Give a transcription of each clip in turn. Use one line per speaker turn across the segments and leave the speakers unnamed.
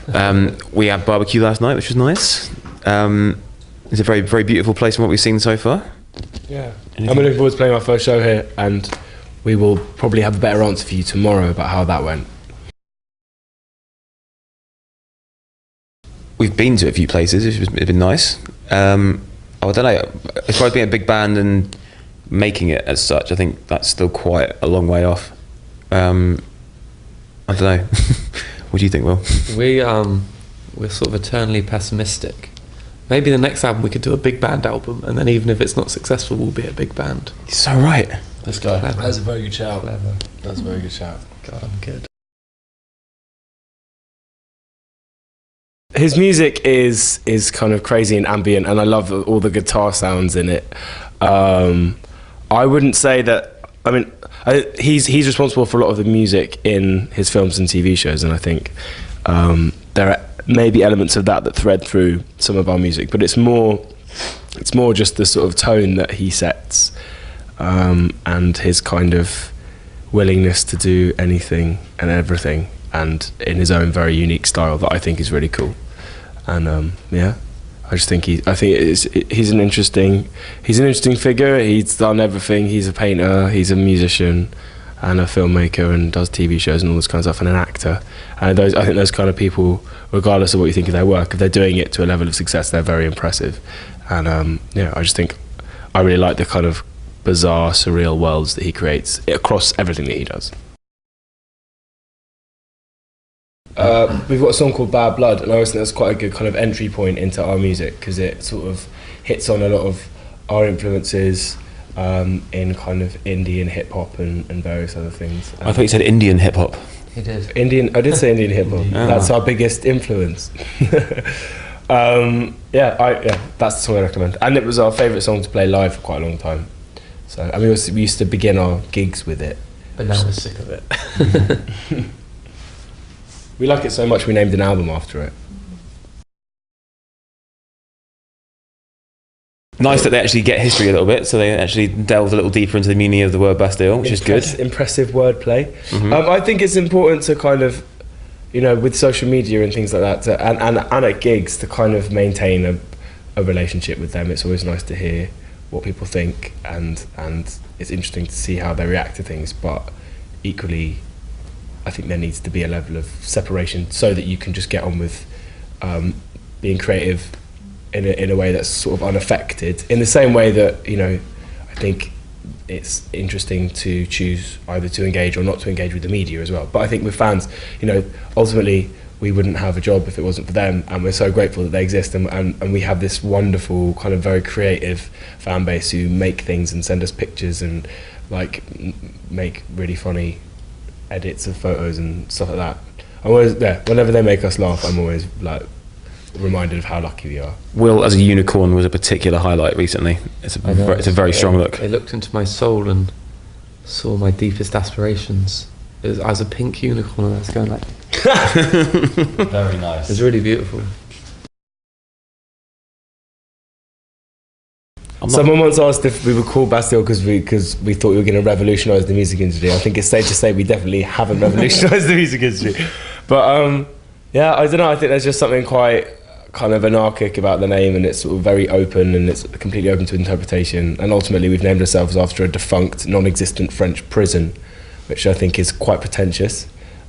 We had barbecue last night, which was nice. It's a very, very beautiful place from what we've seen so far.
Yeah. I'm looking forward to playing our first show here, and we will probably have a better answer for you tomorrow about how that went.
We've been to a few places, which has been nice. I don't know, as far as being a big band and making it as such, I think that's still quite a long way off. I don't know. What do you think, Will?
We're sort of eternally pessimistic. Maybe the next album we could do a big band album, and then even if it's not successful, we'll be a big band.
You're so right.
This guy.
Clever.
That's a very good shout.
Clever.
That's a very good shout.
God, I'm good.
His music is kind of crazy and ambient, and I love all the guitar sounds in it. I wouldn't say that. I mean, he's responsible for a lot of the music in his films and TV shows, and I think there are maybe elements of that thread through some of our music, but it's more just the sort of tone that he sets, and his kind of willingness to do anything and everything, and in his own very unique style that I think is really cool. And yeah, I just think he's an interesting figure. He's done everything. He's a painter, he's a musician, and a filmmaker, and does TV shows and all this kind of stuff, and an actor. And I think those kind of people, regardless of what you think of their work, if they're doing it to a level of success, they're very impressive. And yeah, I just think I really like the kind of bizarre, surreal worlds that he creates across everything that he does. We've got a song called Bad Blood, and I always think that's quite a good kind of entry point into our music, because it sort of hits on a lot of our influences in kind of indie and hip hop and various other things.
I thought you said Indian hip hop.
He did.
I did say Indian hip hop. That's our biggest influence. Yeah, that's the song I recommend, and it was our favourite song to play live for quite a long time. So I mean, we used to begin our gigs with it,
But now we're sick of it.
We like it so much we named an album after it.
Nice that they actually get history a little bit, so they actually delve a little deeper into the meaning of the word Bastille, which is good.
Impressive wordplay.
Mm-hmm.
I think it's important to kind of, you know, with social media and things like that, and at gigs, to kind of maintain a relationship with them. It's always nice to hear what people think, and it's interesting to see how they react to things, but equally, I think there needs to be a level of separation so that you can just get on with being creative in a way that's sort of unaffected. In the same way that, you know, I think it's interesting to choose either to engage or not to engage with the media as well. But I think with fans, you know, ultimately we wouldn't have a job if it wasn't for them, and we're so grateful that they exist, and we have this wonderful kind of very creative fan base who make things and send us pictures and like make really funny edits of photos and stuff like that. I'm always there. Whenever they make us laugh, I'm always like reminded of how lucky we are.
Will as a unicorn was a particular highlight recently. It's a very strong look.
They looked into my soul and saw my deepest aspirations. I was a pink unicorn, and I was going like...
Very nice.
It was really beautiful.
Someone once asked if we were called Bastille because we thought we were going to revolutionise the music industry. I think it's safe to say we definitely haven't revolutionised the music industry. But yeah, I don't know, I think there's just something quite kind of anarchic about the name, and it's sort of very open, and it's completely open to interpretation. And ultimately we've named ourselves after a defunct, non-existent French prison, which I think is quite pretentious.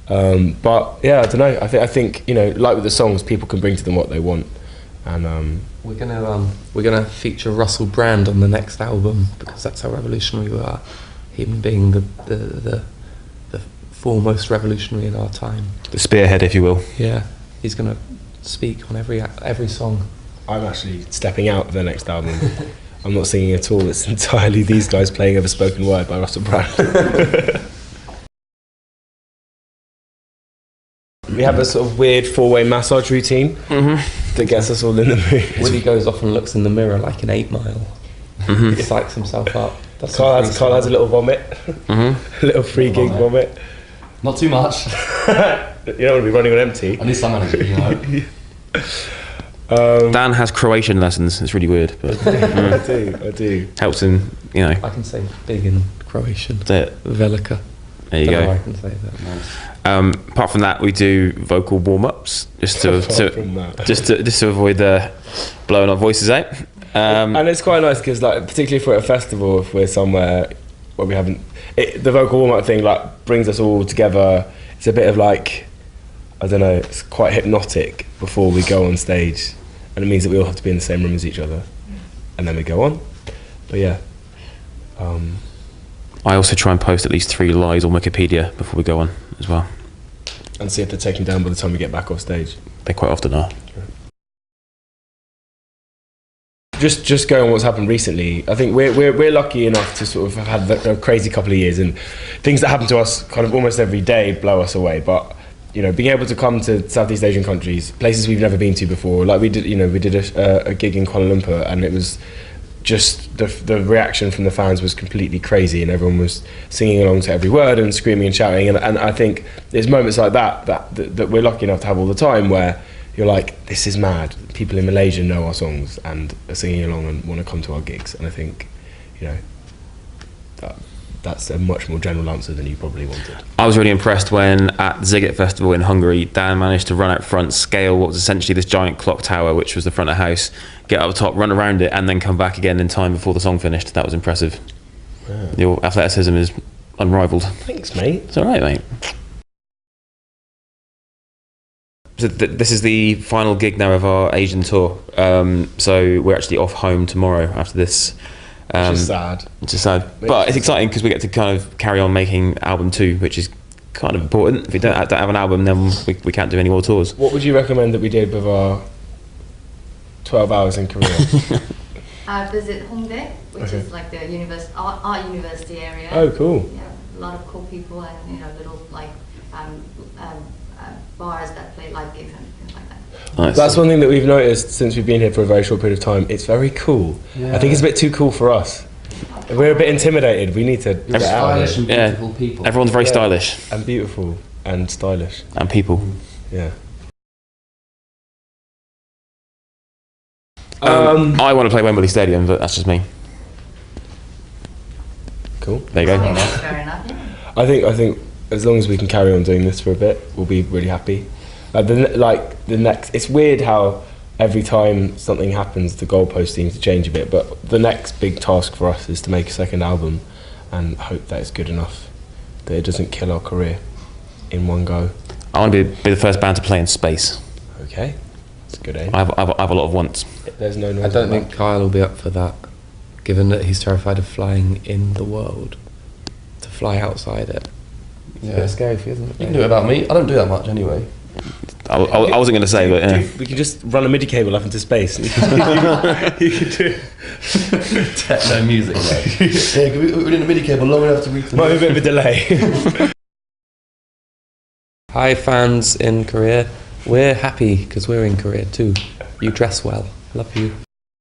But yeah, I don't know, I think, you know, like with the songs, people can bring to them what they want. And
we're gonna feature Russell Brand on the next album, because that's how revolutionary we are. Him being the foremost revolutionary in our time.
The spearhead, if you will.
Yeah, he's gonna speak on every song.
I'm actually stepping out of the next album. I'm not singing at all. It's entirely these guys playing over spoken word by Russell Brand. We have a sort of weird four-way massage routine that gets us all in the mood.
Willie goes off and looks in the mirror like an 8 Mile. He psychs himself up.
Carl has a little vomit, a little free gig vomit.
Not too much.
You don't want to be running on empty.
I need some energy, you know.
Dan has Croatian lessons. It's really weird, but
I do.
helps him, you know.
I can say big in Croatian.
That's it.
Velika.
There you
Don't know
go.
how I can say that.
Apart from that, we do vocal warm-ups just to avoid blowing our voices out.
And it's quite nice because, like, particularly for a festival, if we're somewhere where we haven't, the vocal warm-up thing like brings us all together. It's a bit of like, I don't know, it's quite hypnotic before we go on stage, and it means that we all have to be in the same room as each other, and then we go on. But yeah.
I also try and post at least 3 lies on Wikipedia before we go on as well.
And see if they're taken down by the time we get back off stage.
They quite often are.
Just going on what's happened recently, I think we're lucky enough to sort of have had a crazy couple of years, and things that happen to us kind of almost every day blow us away. But you know, being able to come to Southeast Asian countries, places we've never been to before, like we did a gig in Kuala Lumpur, and it was just the reaction from the fans was completely crazy, and everyone was singing along to every word and screaming and shouting. And I think there's moments like that we're lucky enough to have all the time, where you're like, this is mad. People in Malaysia know our songs and are singing along and want to come to our gigs. And I think, you know, that's a much more general answer than you probably wanted.
I was really impressed when at the Ziget Festival in Hungary, Dan managed to run out front, scale what was essentially this giant clock tower, which was the front of house, get up top, run around it, and then come back again in time before the song finished. That was impressive. Yeah. Your athleticism is unrivaled.
Thanks, mate.
It's all right, mate. So this is the final gig now of our Asian tour. So we're actually off home tomorrow after this.
Which is sad.
Which is sad. But it's exciting because we get to kind of carry on making album 2, which is kind of important. If we don't have an album, then we can't do any more tours.
What would you recommend that we did with our 12 hours in Korea?
Visit Hongdae, which is like the art university area.
Oh, cool.
Yeah, a lot of cool people, and you know, little like bars that play live gigs and things like that.
Nice.
That's one thing that we've noticed since we've been here for a very short period of time. It's very cool. Yeah. I think it's a bit too cool for us. We're a bit intimidated. We need to get out of it.
And beautiful people.
Everyone's very stylish.
And beautiful and stylish.
And people.
Yeah.
I want to play Wembley Stadium, but that's just me.
Cool.
There you go.
I think that's fair enough. Yeah.
I think as long as we can carry on doing this for a bit, we'll be really happy. It's weird how every time something happens, the goalpost seems to change a bit. But the next big task for us is to make a second album, and hope that it's good enough that it doesn't kill our career in one go.
I want to be the first band to play in space.
Okay, that's a good aim.
I have a lot of wants.
There's no.
I don't think Kyle will be up for that, given that he's terrified of flying in the world. To fly outside it. It's a bit scary for you, isn't it?
You can do it about me. I don't do that much anyway.
I wasn't going to say, but yeah.
We can just run a MIDI cable up into space. You can do
Techno music, right? Yeah, we're in a MIDI cable long enough to reach the...
Might be a bit of a delay.
Hi fans in Korea, we're happy because we're in Korea too. You dress well. Love you.